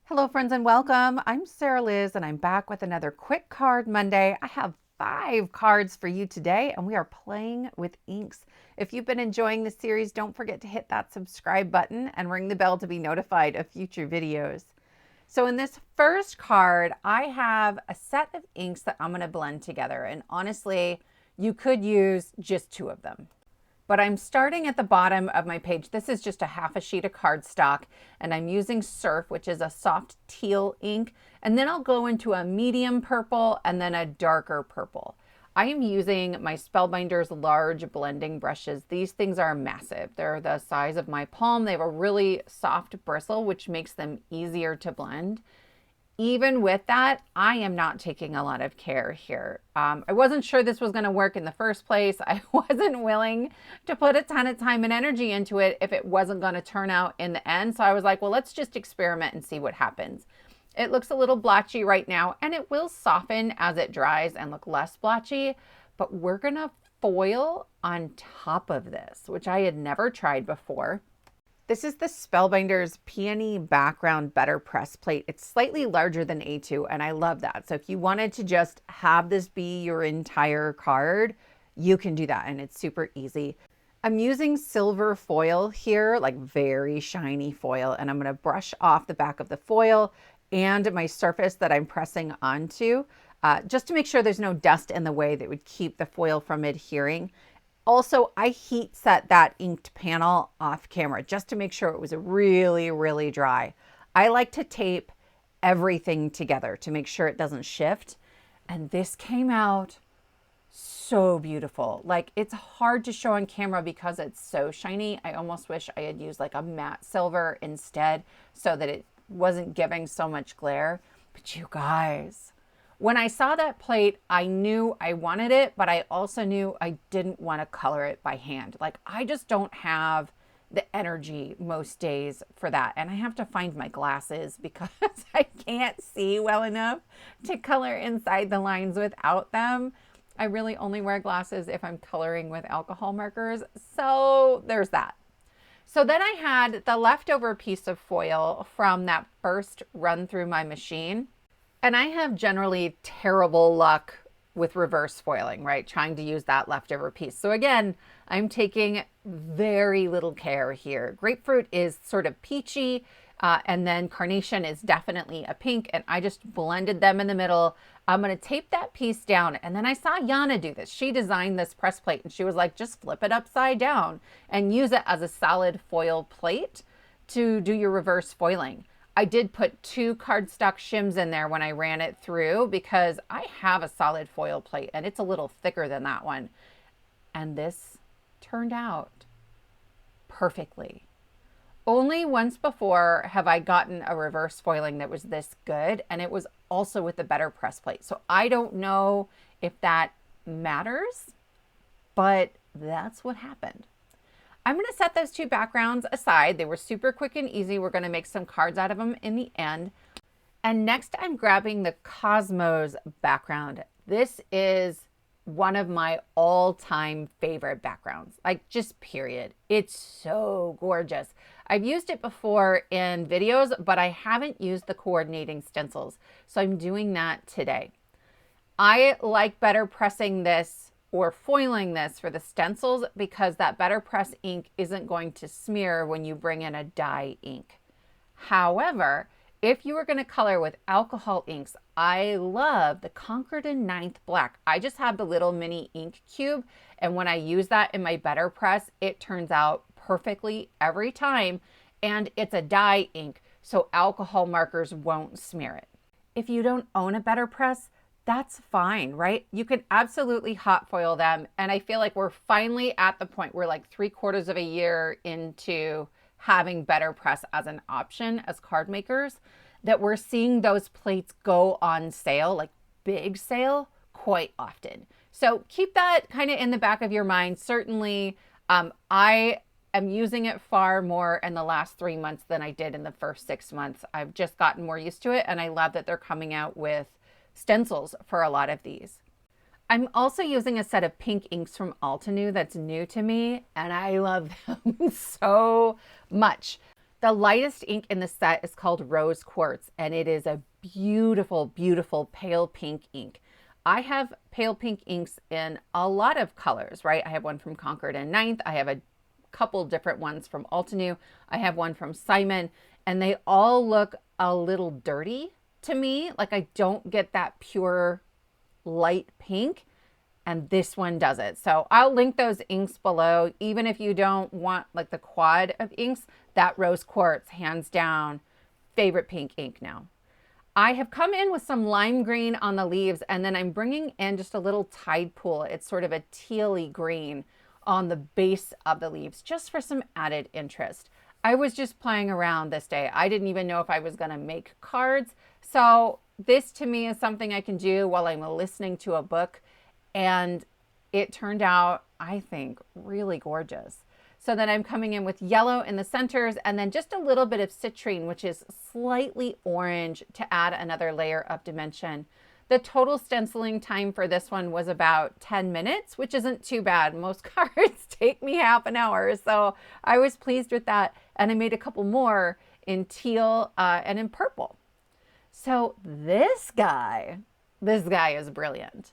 Hello friends and welcome. I'm Sarah Liz and I'm back with another Quick Card Monday. I have 5 cards for you today and we are playing with inks. If you've been enjoying this series, don't forget to hit that subscribe button and ring the bell to be notified of future videos. So in this first card, I have a set of inks that I'm going to blend together, and honestly, you could use just 2 of them. But I'm starting at the bottom of my page. This is just a half a sheet of cardstock, and I'm using Surf, which is a soft teal ink, and then I'll go into a medium purple and then a darker purple. I am using my Spellbinders large blending brushes. These things are massive. They're the size of my palm. They have a really soft bristle, which makes them easier to blend. Even with that, I am not taking a lot of care here. I wasn't sure this was going to work in the first place. I wasn't willing to put a ton of time and energy into it if it wasn't going to turn out in the end. So I was like, well, let's just experiment and see what happens. It looks a little blotchy right now, and it will soften as it dries and look less blotchy. But we're going to foil on top of this, which I had never tried before. This is the Spellbinders Peony background better press plate. It's slightly larger than A2, and I love that. So if you wanted to just have this be your entire card, you can do that, and it's super easy. I'm using silver foil here, like very shiny foil, and I'm going to brush off the back of the foil and my surface that I'm pressing onto, just to make sure there's no dust in the way that would keep the foil from adhering. Also, I heat set that inked panel off camera just to make sure it was really, really dry. I like to tape everything together to make sure it doesn't shift. And this came out so beautiful. Like, it's hard to show on camera because it's so shiny. I almost wish I had used like a matte silver instead so that it wasn't giving so much glare. But you guys, when I saw that plate, I knew I wanted it, but I also knew I didn't want to color it by hand. Like, I just don't have the energy most days for that. And I have to find my glasses because I can't see well enough to color inside the lines without them. I really only wear glasses if I'm coloring with alcohol markers. So there's that. So then I had the leftover piece of foil from that first run through my machine. And I have generally terrible luck with reverse foiling, right? Trying to use that leftover piece. So again, I'm taking very little care here. Grapefruit is sort of peachy, and then carnation is definitely a pink, and I just blended them in the middle. I'm going to tape that piece down, and then I saw Yana do this. She designed this press plate, and she was like, just flip it upside down and use it as a solid foil plate to do your reverse foiling. I did put 2 cardstock shims in there when I ran it through because I have a solid foil plate and it's a little thicker than that one. And this turned out perfectly. Only once before have I gotten a reverse foiling that was this good, and it was also with the better press plate. So I don't know if that matters, but that's what happened. I'm going to set those 2 backgrounds aside. They were super quick and easy. We're going to make some cards out of them in the end. And next I'm grabbing the Cosmos background. This is one of my all-time favorite backgrounds, like just period. It's so gorgeous. I've used it before in videos, but I haven't used the coordinating stencils. So I'm doing that today. I like better pressing this or foiling this for the stencils because that better press ink isn't going to smear when you bring in a dye ink. However, if you are going to color with alcohol inks, I love the Concord and Ninth Black. I just have the little mini ink cube, and when I use that in my better press, it turns out perfectly every time, and it's a dye ink, so alcohol markers won't smear it. If you don't own a better press, that's fine, right? You can absolutely hot foil them. And I feel like we're finally at the point where like 3/4 of a year into having better press as an option as card makers, that we're seeing those plates go on sale, like big sale, quite often. So keep that kind of in the back of your mind. Certainly, I am using it far more in the last 3 months than I did in the first 6 months. I've just gotten more used to it, and I love that they're coming out with stencils for a lot of these. I'm also using a set of pink inks from Altenew that's new to me, and I love them so much. The lightest ink in the set is called Rose Quartz, and it is a beautiful, beautiful pale pink ink. I have pale pink inks in a lot of colors, right? I have one from Concord and Ninth. I have a couple different ones from Altenew. I have one from Simon, and they all look a little dirty to me. Like I don't get that pure light pink, and this one does it. So I'll link those inks below. Even if you don't want like the quad of inks, that Rose Quartz, hands down, favorite pink ink now. I have come in with some lime green on the leaves, and then I'm bringing in just a little Tidepool. It's sort of a tealy green on the base of the leaves, just for some added interest. I was just playing around this day. I didn't even know if I was gonna make cards. So this to me is something I can do while I'm listening to a book. And it turned out, I think, really gorgeous. So then I'm coming in with yellow in the centers and then just a little bit of citrine, which is slightly orange, to add another layer of dimension. The total stenciling time for this one was about 10 minutes, which isn't too bad. Most cards take me half an hour. So I was pleased with that. And I made a couple more in teal and in purple. So this guy is brilliant.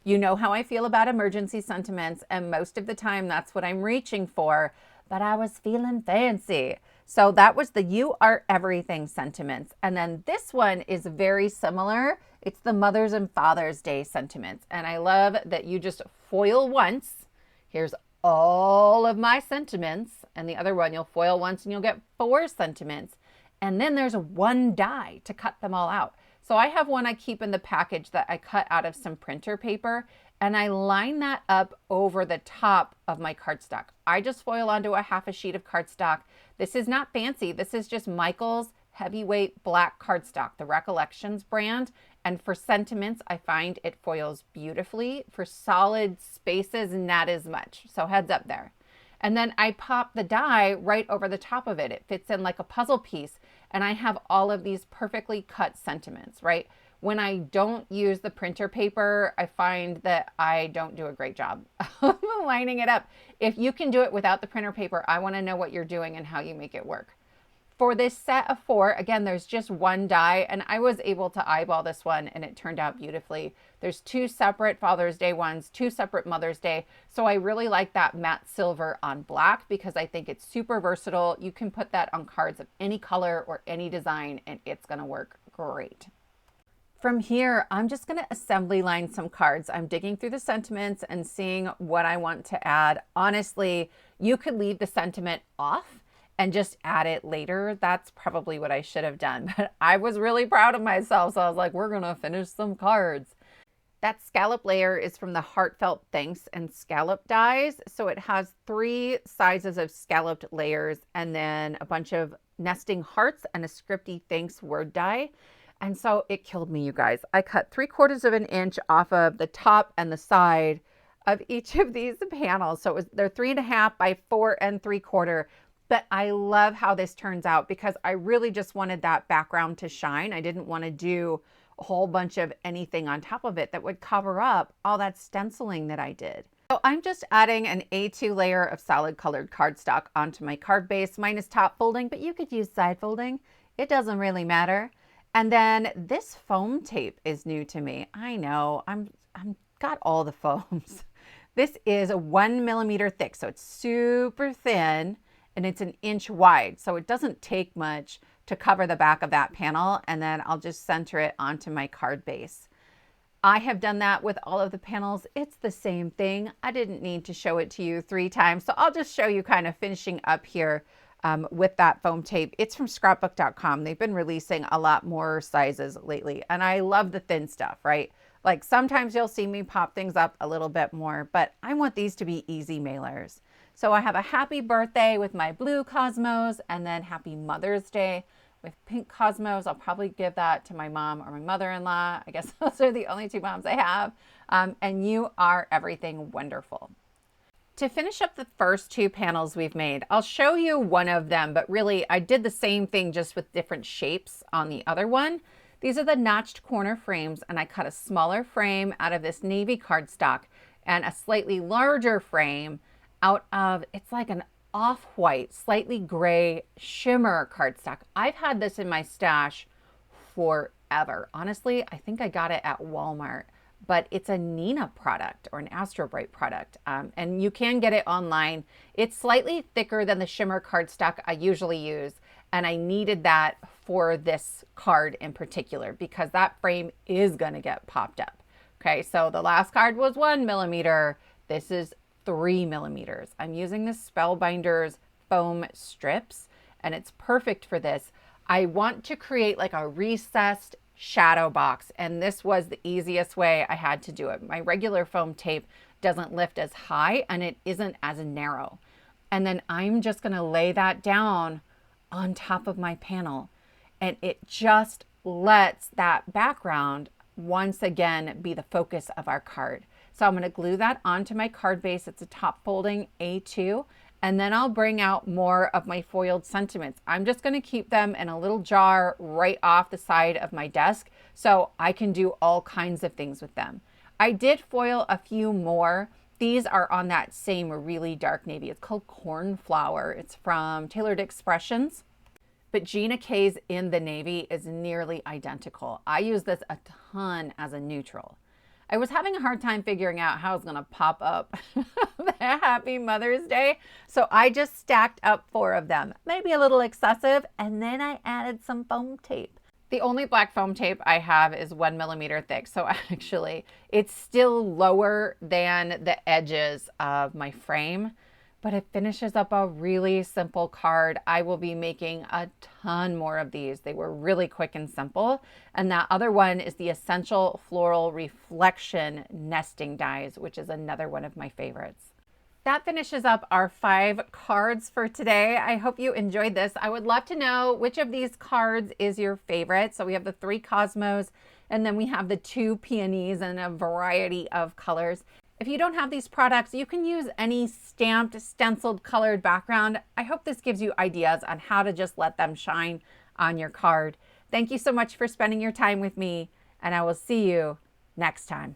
You know how I feel about emergency sentiments, and most of the time that's what I'm reaching for, but I was feeling fancy. So that was the You Are Everything sentiments. And then this one is very similar. It's the Mother's and Father's Day sentiments. And I love that you just foil once. Here's all of my sentiments. And the other one, you'll foil once and you'll get 4 sentiments. And then there's one die to cut them all out. So I have one I keep in the package that I cut out of some printer paper, and I line that up over the top of my cardstock. I just foil onto a half a sheet of cardstock. This is not fancy. This is just Michael's heavyweight black cardstock, the Recollections brand. And for sentiments, I find it foils beautifully. For solid spaces, not as much. So heads up there. And then I pop the die right over the top of it. It fits in like a puzzle piece. And I have all of these perfectly cut sentiments, right? When I don't use the printer paper, I find that I don't do a great job of lining it up. If you can do it without the printer paper, I want to know what you're doing and how you make it work. For this set of 4, again, there's just one die, and I was able to eyeball this one and it turned out beautifully. There's 2 separate Father's Day ones, 2 separate Mother's Day. So I really like that matte silver on black because I think it's super versatile. You can put that on cards of any color or any design and it's gonna work great. From here, I'm just gonna assembly line some cards. I'm digging through the sentiments and seeing what I want to add. Honestly, you could leave the sentiment off and just add it later. That's probably what I should have done, but I was really proud of myself. So I was like, we're gonna finish some cards. That scallop layer is from the Heartfelt Thanks and Scallop dies. So it has 3 sizes of scalloped layers and then a bunch of nesting hearts and a scripty thanks word die. And so it killed me, you guys. I cut 3/4 of an inch off of the top and the side of each of these panels. So they're 3.5 by 4 3/4. But I love how this turns out because I really just wanted that background to shine. I didn't want to do a whole bunch of anything on top of it that would cover up all that stenciling that I did. So I'm just adding an A2 layer of solid colored cardstock onto my card base. Mine is top folding, but you could use side folding. It doesn't really matter. And then this foam tape is new to me. I know, I'm got all the foams. This is a 1 millimeter thick, so it's super thin. And it's 1 inch wide, so it doesn't take much to cover the back of that panel, and then I'll just center it onto my card base. I have done that with all of the panels. It's the same thing. I didn't need to show it to you 3 times, so I'll just show you kind of finishing up here with that foam tape. It's from scrapbook.com. They've been releasing a lot more sizes lately, and I love the thin stuff, right? Like sometimes you'll see me pop things up a little bit more, but I want these to be easy mailers. So I have a happy birthday with my blue Cosmos and then happy Mother's Day with pink Cosmos. I'll probably give that to my mom or my mother-in-law. I guess those are the only 2 moms I have. And You Are Everything Wonderful. To finish up the first 2 panels we've made, I'll show you one of them, but really I did the same thing just with different shapes on the other one. These are the notched corner frames, and I cut a smaller frame out of this navy cardstock and a slightly larger frame out of, it's like an off-white, slightly gray shimmer cardstock. I've had this in my stash forever. Honestly, I think I got it at Walmart, but it's a NEENAH product or an Astro Bright product. And you can get it online. It's slightly thicker than the shimmer cardstock I usually use. And I needed that for this card in particular because that frame is going to get popped up. Okay, so the last card was 1 millimeter. This is 3 millimeters. I'm using the Spellbinders foam strips and it's perfect for this. I want to create like a recessed shadow box, and this was the easiest way I had to do it. My regular foam tape doesn't lift as high and it isn't as narrow. And then I'm just going to lay that down on top of my panel, and it just lets that background once again be the focus of our card. So I'm going to glue that onto my card base. It's a top folding A2. And then I'll bring out more of my foiled sentiments. I'm just going to keep them in a little jar right off the side of my desk so I can do all kinds of things with them. I did foil a few more. These are on that same really dark navy. It's called Cornflower. It's from Tailored Expressions. But Gina K's in the navy is nearly identical. I use this a ton as a neutral. I was having a hard time figuring out how I was going to pop up the Happy Mother's Day. So I just stacked up 4 of them, maybe a little excessive. And then I added some foam tape. The only black foam tape I have is 1 millimeter thick. So actually it's still lower than the edges of my frame, but it finishes up a really simple card. I will be making a ton more of these. They were really quick and simple. And that other one is the Essential Floral Reflection Nesting Dies, which is another one of my favorites. That finishes up our 5 cards for today. I hope you enjoyed this. I would love to know which of these cards is your favorite. So we have the 3 Cosmos, and then we have the 2 Peonies in a variety of colors. If you don't have these products, you can use any stamped, stenciled, colored background. I hope this gives you ideas on how to just let them shine on your card. Thank you so much for spending your time with me, and I will see you next time.